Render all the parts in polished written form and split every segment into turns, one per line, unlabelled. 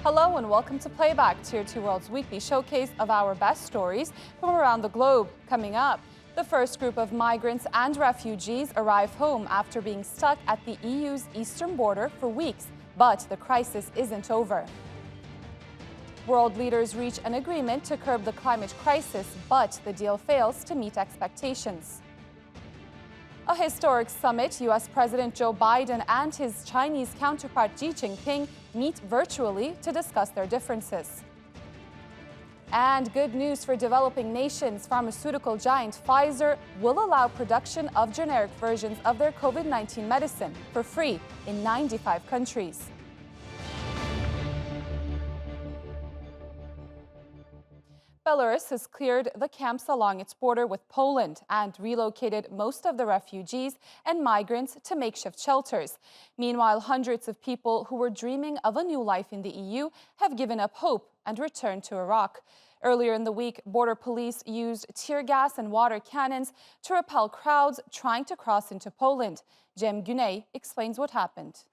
Hello and welcome to Playback, Tier 2 World's weekly showcase of our best stories from around the globe. Coming up, the first group of migrants and refugees arrive home after being stuck at the EU's eastern border for weeks, but the crisis isn't over. World leaders reach an agreement to curb the climate crisis, but the deal fails to meet expectations. A historic summit, U.S. President Joe Biden and his Chinese counterpart Xi Jinping meet virtually to discuss their differences. And good news for developing nations. Pharmaceutical giant Pfizer will allow production of generic versions of their COVID-19 medicine for free in 95 countries. Belarus has cleared the camps along its border with Poland and relocated most of the refugees and migrants to makeshift shelters. Meanwhile, hundreds of people who were dreaming of a new life in the EU have given up hope and returned to Iraq. Earlier in the week, border police used tear gas and water cannons to repel crowds trying to cross into Poland. Jem Güney explains what happened.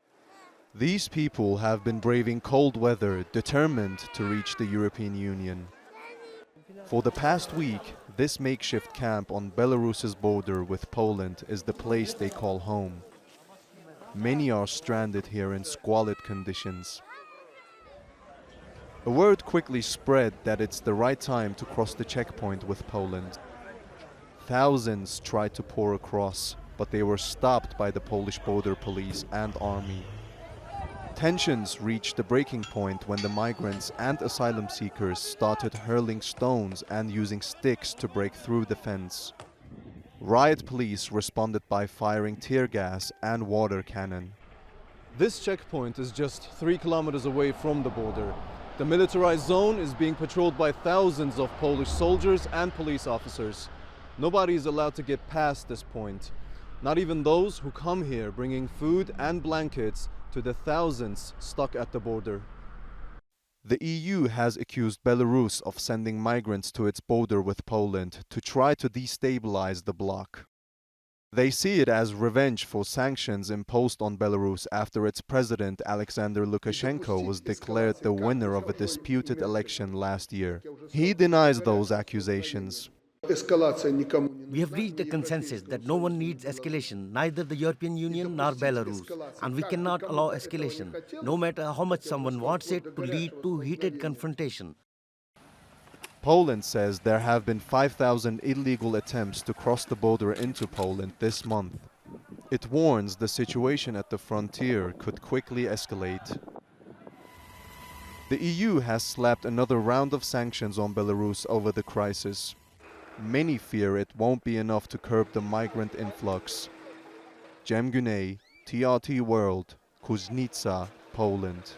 These people have been braving cold weather, determined to reach the European Union. For the past week, this makeshift camp on Belarus's border with Poland is the place they call home. Many are stranded here in squalid conditions. A word quickly spread that it's the right time to cross the checkpoint with Poland. Thousands tried to pour across, but they were stopped by the Polish border police and army. Tensions reached the breaking point when the migrants and asylum seekers started hurling stones and using sticks to break through the fence. Riot police responded by firing tear gas and water cannon. This checkpoint is just 3 kilometers away from the border. The militarized zone is being patrolled by thousands of Polish soldiers and police officers. Nobody is allowed to get past this point. Not even those who come here bringing food and blankets to the thousands stuck at the border. The EU has accused Belarus of sending migrants to its border with Poland to try to destabilize the bloc. They see it as revenge for sanctions imposed on Belarus after its president Alexander Lukashenko was declared the winner of a disputed election last year. He denies those accusations.
We have reached a consensus that no one needs escalation, neither the European Union nor Belarus, and we cannot allow escalation, no matter how much someone wants it, to lead to heated confrontation.
Poland says there have been 5,000 illegal attempts to cross the border into Poland this month. It warns the situation at the frontier could quickly escalate. The EU has slapped another round of sanctions on Belarus over the crisis. Many fear it won't be enough to curb the migrant influx. Jem Güney, TRT World, Kuźnica, Poland.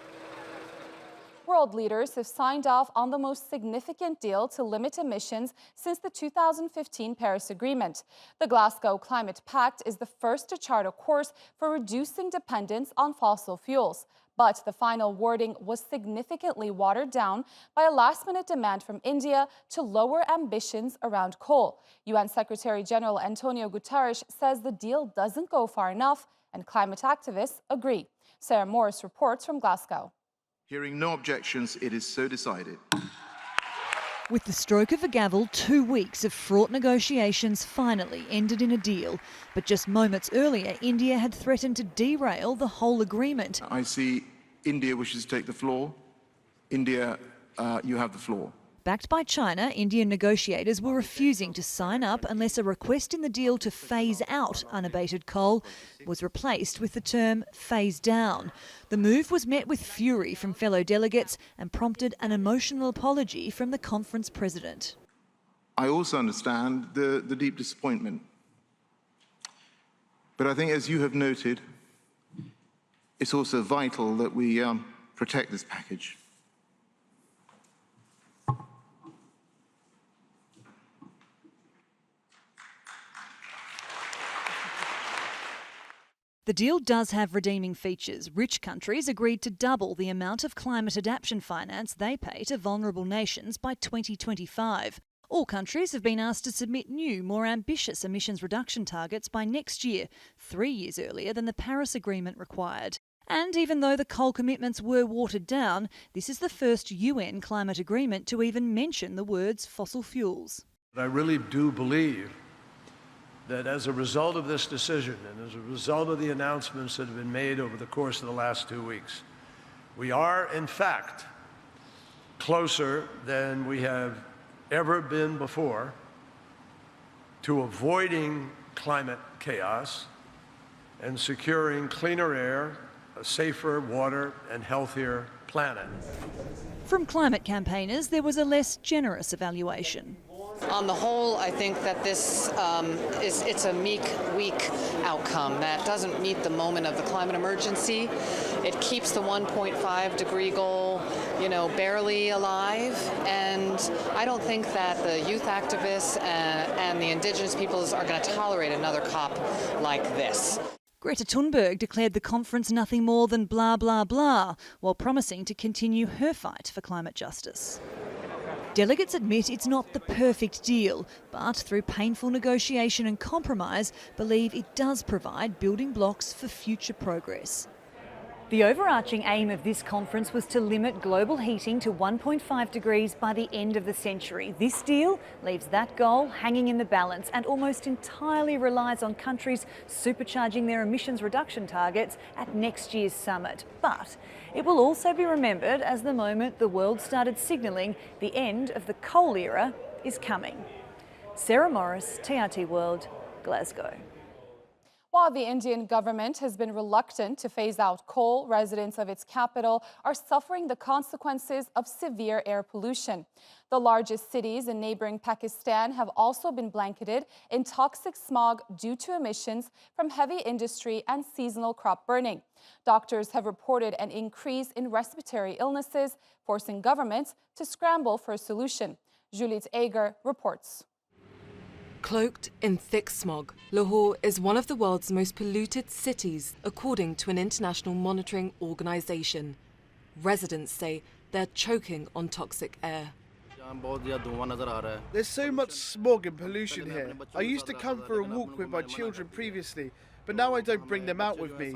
World leaders have signed off on the most significant deal to limit emissions since the 2015 Paris Agreement. The Glasgow Climate Pact is the first to chart a course for reducing dependence on fossil fuels. But the final wording was significantly watered down by a last-minute demand from India to lower ambitions around coal. UN Secretary-General Antonio Guterres says the deal doesn't go far enough, and climate activists agree. Sarah Morris reports from Glasgow.
Hearing no objections, it is so decided.
With the stroke of a gavel, 2 weeks of fraught negotiations finally ended in a deal. But just moments earlier, India had threatened to derail the whole agreement.
I see India wishes to take the floor. India, you have the floor.
Backed by China, Indian negotiators were refusing to sign up unless a request in the deal to phase out unabated coal was replaced with the term phase down. The move was met with fury from fellow delegates and prompted an emotional apology from the conference president.
I also understand the deep disappointment. But I think, as you have noted, it's also vital that we protect this package.
The deal does have redeeming features. Rich countries agreed to double the amount of climate adaptation finance they pay to vulnerable nations by 2025. All countries have been asked to submit new, more ambitious emissions reduction targets by next year, 3 years earlier than the Paris Agreement required. And even though the coal commitments were watered down, this is the first UN climate agreement to even mention the words fossil fuels.
I really do believe that as a result of this decision and as a result of the announcements that have been made over the course of the last 2 weeks, we are, in fact, closer than we have ever been before to avoiding climate chaos and securing cleaner air, a safer water, and healthier planet.
From climate campaigners, there was a less generous evaluation.
On the whole, I think that this it's a meek, weak outcome that doesn't meet the moment of the climate emergency. It keeps the 1.5 degree goal, barely alive, and I don't think that the youth activists and the indigenous peoples are going to tolerate another COP like this.
Greta Thunberg declared the conference nothing more than blah, blah, blah, while promising to continue her fight for climate justice. Delegates admit it's not the perfect deal, but through painful negotiation and compromise, believe it does provide building blocks for future progress. The overarching aim of this conference was to limit global heating to 1.5 degrees by the end of the century. This deal leaves that goal hanging in the balance and almost entirely relies on countries supercharging their emissions reduction targets at next year's summit. But it will also be remembered as the moment the world started signalling the end of the coal era is coming. Sarah Morris, TRT World, Glasgow.
While the Indian government has been reluctant to phase out coal, residents of its capital are suffering the consequences of severe air pollution. The largest cities in neighboring Pakistan have also been blanketed in toxic smog due to emissions from heavy industry and seasonal crop burning. Doctors have reported an increase in respiratory illnesses, forcing governments to scramble for a solution. Juliet Ager reports.
Cloaked in thick smog, Lahore is one of the world's most polluted cities, according to an international monitoring organisation. Residents say they're choking on toxic air.
There's so much smog and pollution here. I used to come for a walk with my children previously, but now I don't bring them out with me.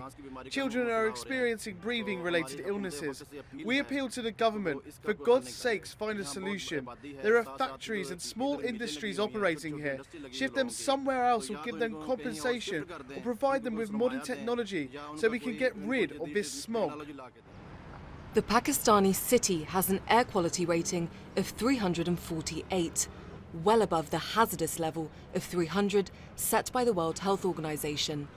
Children are experiencing breathing-related illnesses. We appeal to the government, for God's sakes, find a solution. There are factories and small industries operating here. Shift them somewhere else or give them compensation or provide them with modern technology so we can get rid of this smog.
The Pakistani city has an air quality rating of 348, well above the hazardous level of 300 set by the World Health Organization.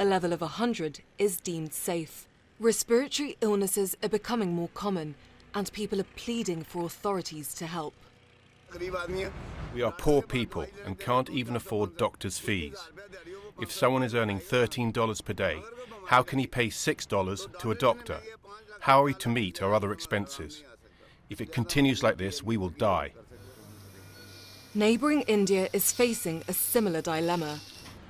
A level of 100 is deemed safe. Respiratory illnesses are becoming more common, and people are pleading for authorities to help.
We are poor people and can't even afford doctors' fees. If someone is earning $13 per day, how can he pay $6 to a doctor? How are we to meet our other expenses? If it continues like this, we will die.
Neighbouring India is facing a similar dilemma.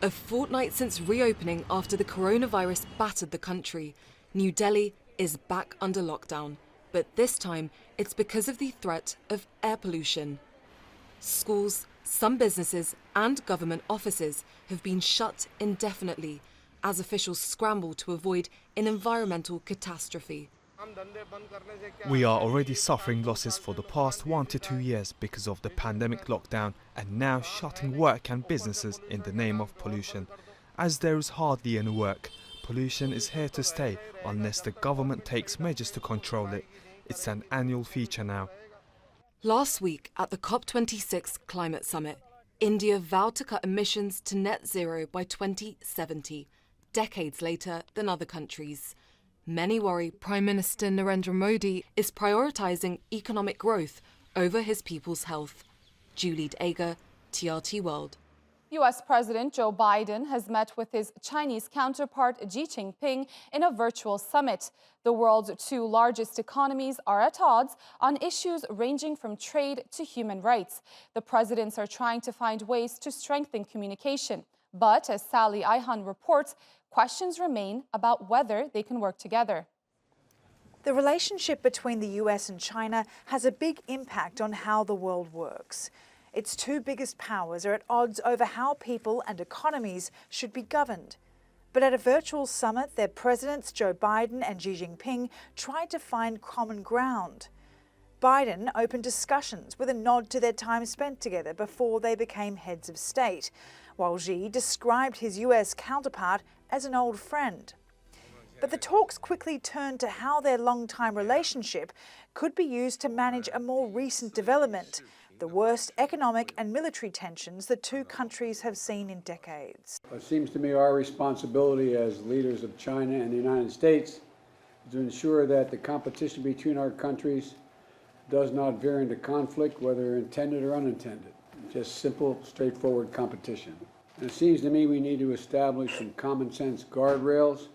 A fortnight since reopening after the coronavirus battered the country, New Delhi is back under lockdown, but this time it's because of the threat of air pollution. Schools, some businesses and government offices have been shut indefinitely as officials scramble to avoid an environmental catastrophe.
We are already suffering losses for the past 1 to 2 years because of the pandemic lockdown and now shutting work and businesses in the name of pollution. As there is hardly any work, pollution is here to stay unless the government takes measures to control it. It's an annual feature now.
Last week at the COP26 climate summit, India vowed to cut emissions to net zero by 2070, decades later than other countries. Many worry Prime Minister Narendra Modi is prioritising economic growth over his people's health. Juliet Ager, TRT World.
U.S. President Joe Biden has met with his Chinese counterpart Xi Jinping in a virtual summit. The world's two largest economies are at odds on issues ranging from trade to human rights. The presidents are trying to find ways to strengthen communication. But as Sally Ihan reports, questions remain about whether they can work together.
The relationship between the US and China has a big impact on how the world works. Its two biggest powers are at odds over how people and economies should be governed. But at a virtual summit, their presidents Joe Biden and Xi Jinping tried to find common ground. Biden opened discussions with a nod to their time spent together before they became heads of state, while Xi described his US counterpart as an old friend. But the talks quickly turned to how their long-time relationship could be used to manage a more recent development, the worst economic and military tensions the two countries have seen in decades.
It seems to me our responsibility as leaders of China and the United States is to ensure that the competition between our countries does not veer into conflict, whether intended or unintended. Just simple, straightforward competition. And it seems to me we need to establish some common sense guardrails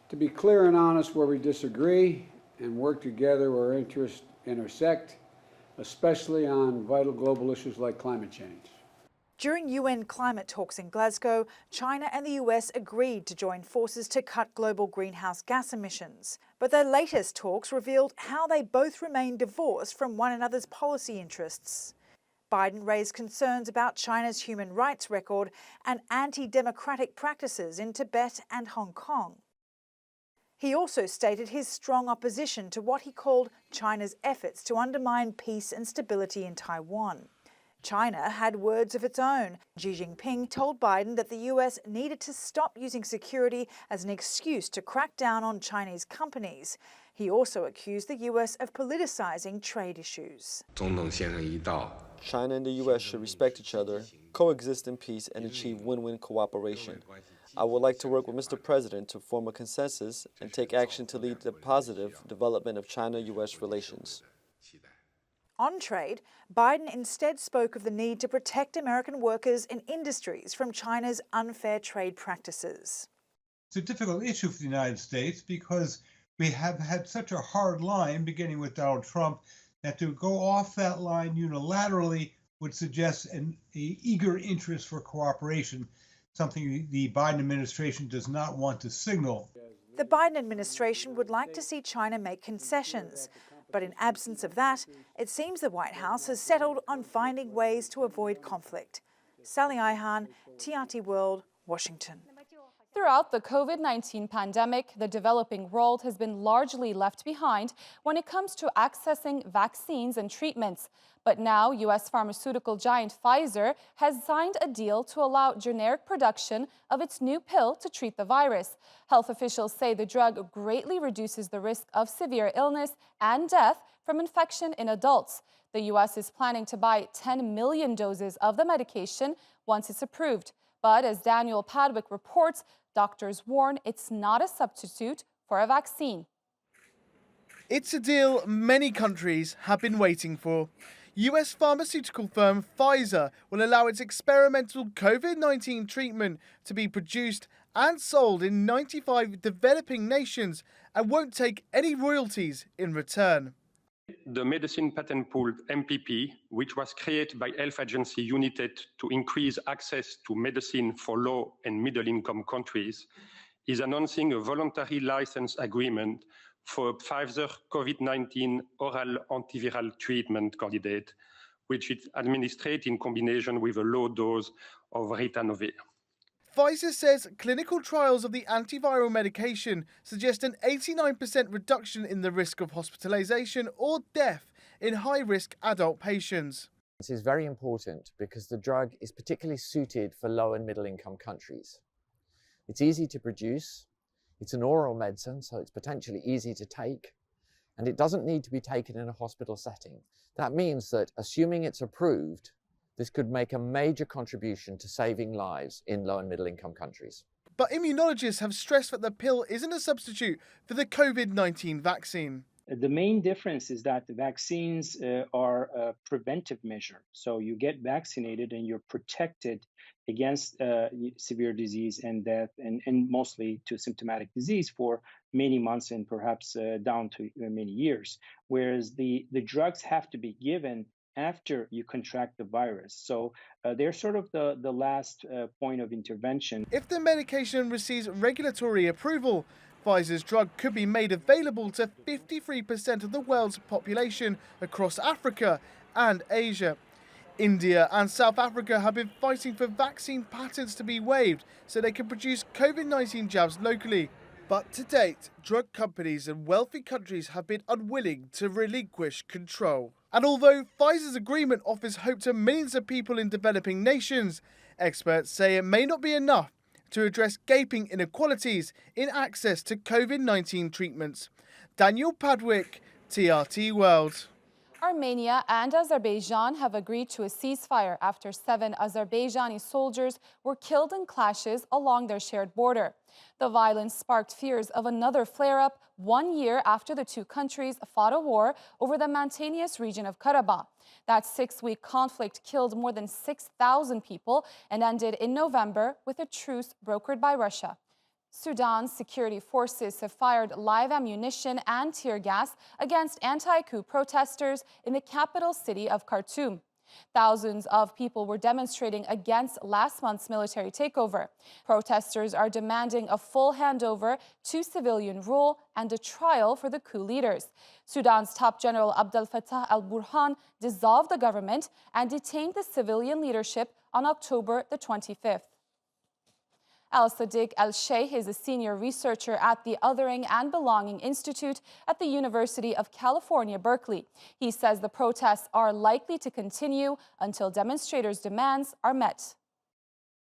to be clear and honest where we disagree and work together where interests intersect, especially on vital global issues like climate change.
During UN climate talks in Glasgow, China and the US agreed to join forces to cut global greenhouse gas emissions. But their latest talks revealed how they both remain divorced from one another's policy interests. Biden raised concerns about China's human rights record and anti-democratic practices in Tibet and Hong Kong. He also stated his strong opposition to what he called China's efforts to undermine peace and stability in Taiwan. China had words of its own. Xi Jinping told Biden that the US needed to stop using security as an excuse to crack down on Chinese companies. He also accused the US of politicizing trade issues.
China and the US should respect each other, coexist in peace, and achieve win-win cooperation. I would like to work with Mr. President to form a consensus and take action to lead the positive development of China-US relations.
On trade, Biden instead spoke of the need to protect American workers and industries from China's unfair trade practices.
It's a difficult issue for the United States because we have had such a hard line, beginning with Donald Trump, that to go off that line unilaterally would suggest an eager interest for cooperation, something the Biden administration does not want to signal.
The Biden administration would like to see China make concessions. But in absence of that, it seems the White House has settled on finding ways to avoid conflict. Sally Ihan, TRT World, Washington.
Throughout the COVID-19 pandemic, the developing world has been largely left behind when it comes to accessing vaccines and treatments. But now, U.S. pharmaceutical giant Pfizer has signed a deal to allow generic production of its new pill to treat the virus. Health officials say the drug greatly reduces the risk of severe illness and death from infection in adults. The U.S. is planning to buy 10 million doses of the medication once it's approved. But as Daniel Padwick reports, doctors warn it's not a substitute for a vaccine.
It's a deal many countries have been waiting for. US pharmaceutical firm Pfizer will allow its experimental COVID-19 treatment to be produced and sold in 95 developing nations and won't take any royalties in return.
The Medicine Patent Pool MPP, which was created by Health Agency UNITED to increase access to medicine for low and middle-income countries, is announcing a voluntary license agreement for Pfizer COVID-19 oral antiviral treatment candidate, which is administered in combination with a low dose of ritonavir.
Pfizer says clinical trials of the antiviral medication suggest an 89% reduction in the risk of hospitalization or death in high-risk adult patients.
This is very important because the drug is particularly suited for low and middle-income countries. It's easy to produce, it's an oral medicine, so it's potentially easy to take, and it doesn't need to be taken in a hospital setting. That means that, assuming it's approved, this could make a major contribution to saving lives in low and middle-income countries.
But immunologists have stressed that the pill isn't a substitute for the COVID-19 vaccine.
The main difference is that the vaccines are a preventive measure. So you get vaccinated and you're protected against severe disease and death and mostly to symptomatic disease for many months and perhaps down to many years. Whereas the drugs have to be given after you contract the virus. So they're sort of the last point of intervention.
If the medication receives regulatory approval, Pfizer's drug could be made available to 53% of the world's population across Africa and Asia. India and South Africa have been fighting for vaccine patents to be waived so they can produce COVID-19 jabs locally. But to date, drug companies and wealthy countries have been unwilling to relinquish control. And although Pfizer's agreement offers hope to millions of people in developing nations, experts say it may not be enough to address gaping inequalities in access to COVID-19 treatments. Daniel Padwick, TRT World.
Armenia and Azerbaijan have agreed to a ceasefire after 7 Azerbaijani soldiers were killed in clashes along their shared border. The violence sparked fears of another flare-up 1 year after the two countries fought a war over the mountainous region of Karabakh. That 6-week conflict killed more than 6,000 people and ended in November with a truce brokered by Russia. Sudan's security forces have fired live ammunition and tear gas against anti-coup protesters in the capital city of Khartoum. Thousands of people were demonstrating against last month's military takeover. Protesters are demanding a full handover to civilian rule and a trial for the coup leaders. Sudan's top general Abdel Fattah al-Burhan dissolved the government and detained the civilian leadership on October the 25th. Al-Sadiq Al-Sheikh is a senior researcher at the Othering and Belonging Institute at the University of California, Berkeley. He says the protests are likely to continue until demonstrators' demands are met.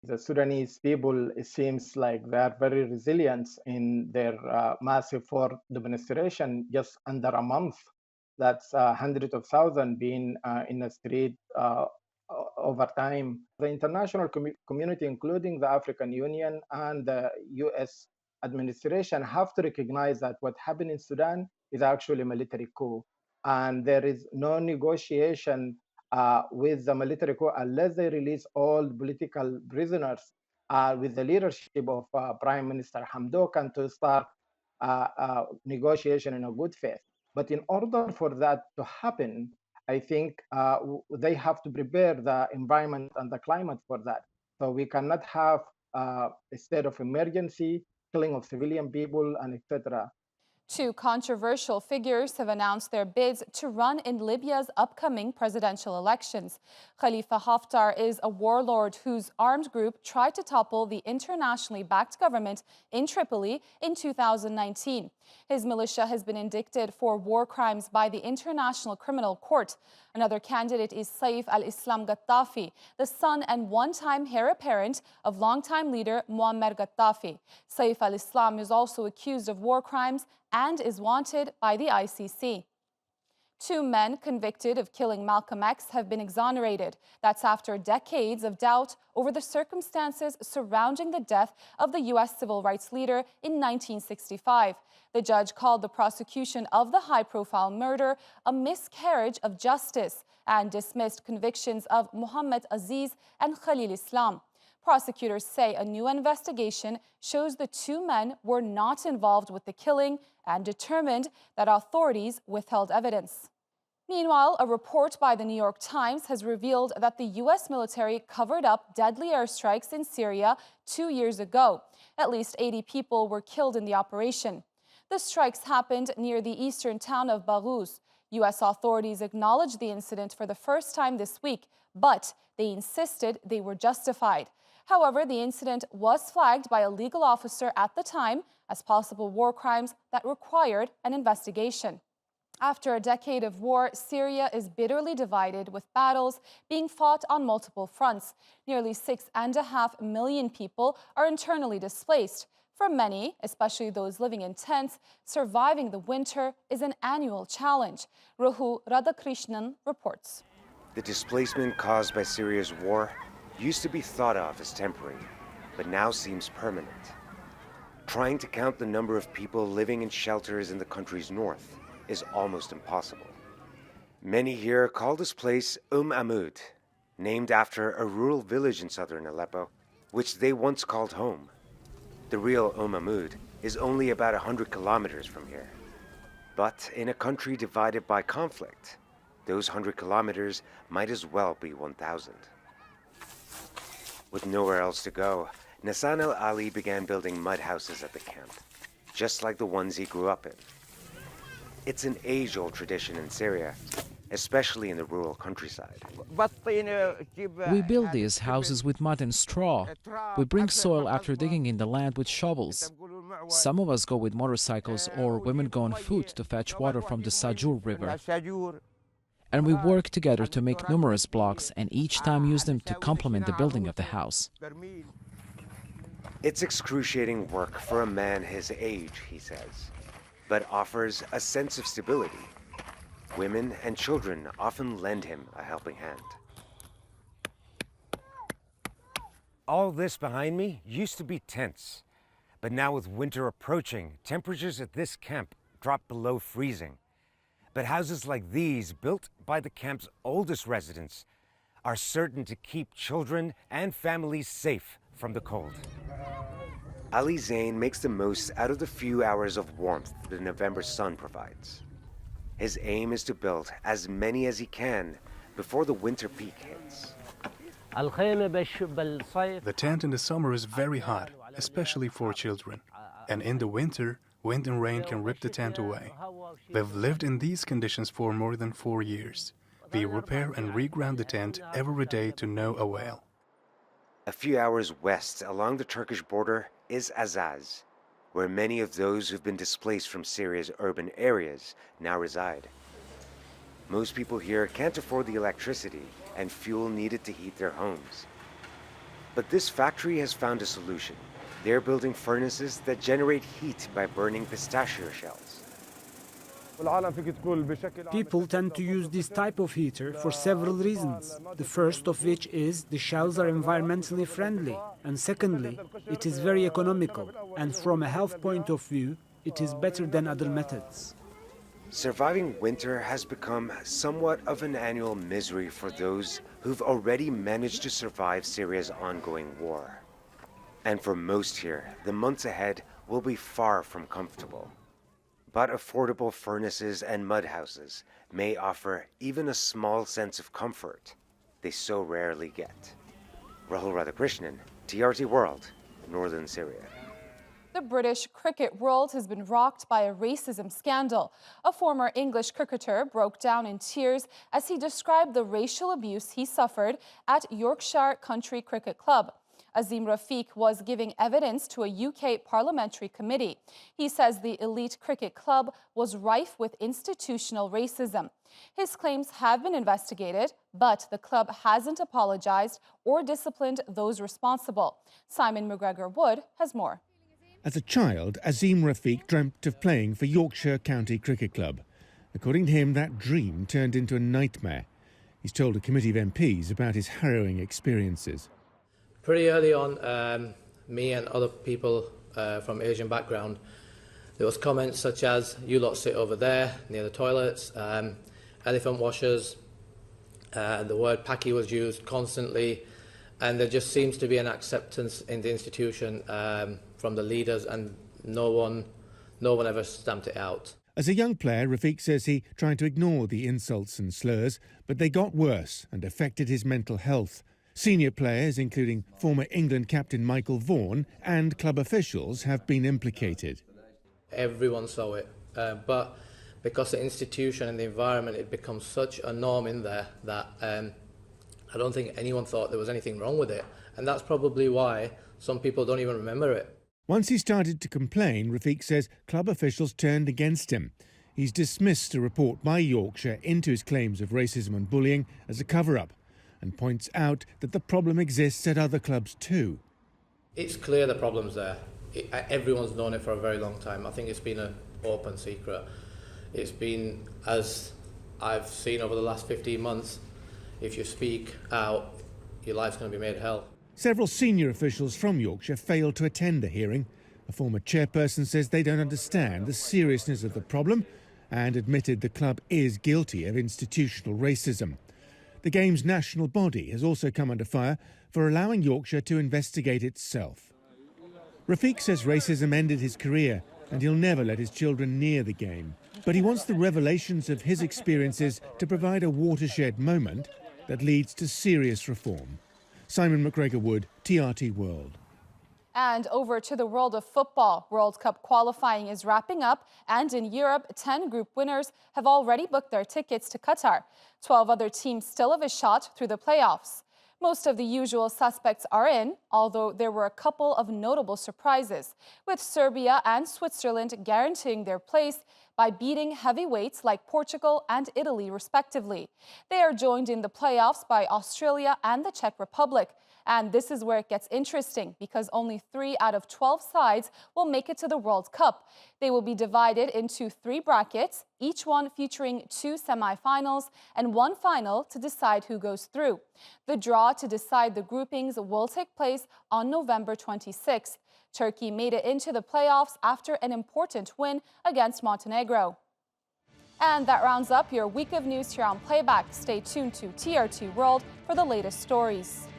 The Sudanese people, it seems like they are very resilient in their massive for demonstration just under a month. That's hundreds of thousands being in the street over time. The international community, including the African Union and the US administration, have to recognize that what happened in Sudan is actually a military coup. And there is no negotiation with the military coup unless they release all political prisoners with the leadership of Prime Minister Hamdok and to start negotiation in a good faith. But in order for that to happen, I think they have to prepare the environment and the climate for that. So we cannot have a state of emergency, killing of civilian people, and etc.
Two controversial figures have announced their bids to run in Libya's upcoming presidential elections. Khalifa Haftar is a warlord whose armed group tried to topple the internationally backed government in Tripoli in 2019. His militia has been indicted for war crimes by the International Criminal Court. Another candidate is Saif al-Islam Gaddafi, the son and one-time heir apparent of longtime leader Muammar Gaddafi. Saif al-Islam is also accused of war crimes and is wanted by the ICC. Two men convicted of killing Malcolm X have been exonerated. That's after decades of doubt over the circumstances surrounding the death of the U.S. civil rights leader in 1965. The judge called the prosecution of the high-profile murder a miscarriage of justice and dismissed convictions of Muhammad Aziz and Khalil Islam. Prosecutors say a new investigation shows the two men were not involved with the killing and determined that authorities withheld evidence. Meanwhile, a report by the New York Times has revealed that the U.S. military covered up deadly airstrikes in Syria 2 years ago. At least 80 people were killed in the operation. The strikes happened near the eastern town of Belarus. U.S. authorities acknowledged the incident for the first time this week, but they insisted they were justified. However, the incident was flagged by a legal officer at the time as possible war crimes that required an investigation. After a decade of war, Syria is bitterly divided, with battles being fought on multiple fronts. Nearly 6.5 million people are internally displaced. For many, especially those living in tents, surviving the winter is an annual challenge. Rahu Radhakrishnan reports.
The displacement caused by Syria's war used to be thought of as temporary, but now seems permanent. Trying to count the number of people living in shelters in the country's north is almost impossible. Many here call this place Amud, named after a rural village in southern Aleppo, which they once called home. The real Amud is only about 100 kilometers from here. But in a country divided by conflict, those 100 kilometers might as well be 1,000. With nowhere else to go, Nassan al-Ali began building mud houses at the camp, just like the ones he grew up in. It's an age-old tradition in Syria, especially in the rural countryside.
We build these houses with mud and straw. We bring soil after digging in the land with shovels. Some of us go with motorcycles, or women go on foot to fetch water from the Sajur River. And we work together to make numerous blocks and each time use them to complement the building of the house.
It's excruciating work for a man his age, he says, but offers a sense of stability. Women and children often lend him a helping hand. All this behind me used to be tents, but now with winter approaching, temperatures at this camp drop below freezing. But houses like these, built by the camp's oldest residents, are certain to keep children and families safe from the cold. Ali Zain makes the most out of the few hours of warmth the November sun provides. His aim is to build as many as he can before the winter peak hits.
The tent in the summer is very hot, especially for children. And in the winter, wind and rain can rip the tent away. We've lived in these conditions for more than 4 years. We repair and reground the tent every day to no avail.
A few hours west along the Turkish border is Azaz, where many of those who've been displaced from Syria's urban areas now reside. Most people here can't afford the electricity and fuel needed to heat their homes. But this factory has found a solution. They're building furnaces that generate heat by burning pistachio shells.
People tend to use this type of heater for several reasons. The first of which is the shells are environmentally friendly, and secondly, it is very economical, and from a health point of view, it is better than other methods.
Surviving winter has become somewhat of an annual misery for those who've already managed to survive Syria's ongoing war. And for most here, the months ahead will be far from comfortable. But affordable furnaces and mud houses may offer even a small sense of comfort they so rarely get. Rahul Radhakrishnan, TRT World, Northern Syria.
The British cricket world has been rocked by a racism scandal. A former English cricketer broke down in tears as he described the racial abuse he suffered at Yorkshire Country Cricket Club. Azim Rafiq was giving evidence to a UK parliamentary committee. He says the elite cricket club was rife with institutional racism. His claims have been investigated, but the club hasn't apologized or disciplined those responsible. Simon McGregor-Wood has more.
As a child, Azim Rafiq dreamt of playing for Yorkshire County Cricket Club. According to him, that dream turned into a nightmare. He's told a committee of MPs about his harrowing experiences.
Pretty early on, me and other people from Asian background, there was comments such as, "You lot sit over there near the toilets," elephant washers, the word "paki" was used constantly, and there just seems to be an acceptance in the institution from the leaders, and no one ever stamped it out.
As a young player, Rafiq says he tried to ignore the insults and slurs, but they got worse and affected his mental health. Senior players, including former England captain Michael Vaughan, and club officials have been implicated.
Everyone saw it, but because the institution and the environment, it becomes such a norm in there that I don't think anyone thought there was anything wrong with it. And that's probably why some people don't even remember it.
Once he started to complain, Rafiq says club officials turned against him. He's dismissed a report by Yorkshire into his claims of racism and bullying as a cover-up, and points out that the problem exists at other clubs too.
It's clear the problem's there. Everyone's known it for a very long time. I think it's been an open secret. It's been, as I've seen over the last 15 months, if you speak out, your life's going to be made hell.
Several senior officials from Yorkshire failed to attend the hearing. A former chairperson says they don't understand the seriousness of the problem and admitted the club is guilty of institutional racism. The game's national body has also come under fire for allowing Yorkshire to investigate itself. Rafiq says racism ended his career and he'll never let his children near the game. But he wants the revelations of his experiences to provide a watershed moment that leads to serious reform. Simon McGregor-Wood, TRT World.
And over to the world of football. World Cup qualifying is wrapping up, and in Europe, 10 group winners have already booked their tickets to Qatar. 12 other teams still have a shot through the playoffs. Most of the usual suspects are in, although there were a couple of notable surprises, with Serbia and Switzerland guaranteeing their place by beating heavyweights like Portugal and Italy, respectively. They are joined in the playoffs by Australia and the Czech Republic. And this is where it gets interesting, because only 3 out of 12 sides will make it to the World Cup. They will be divided into 3 brackets, each one featuring 2 semifinals and 1 final to decide who goes through. The draw to decide the groupings will take place on November 26th. Turkey made it into the playoffs after an important win against Montenegro. And that rounds up your week of news here on Playback. Stay tuned to TRT World for the latest stories.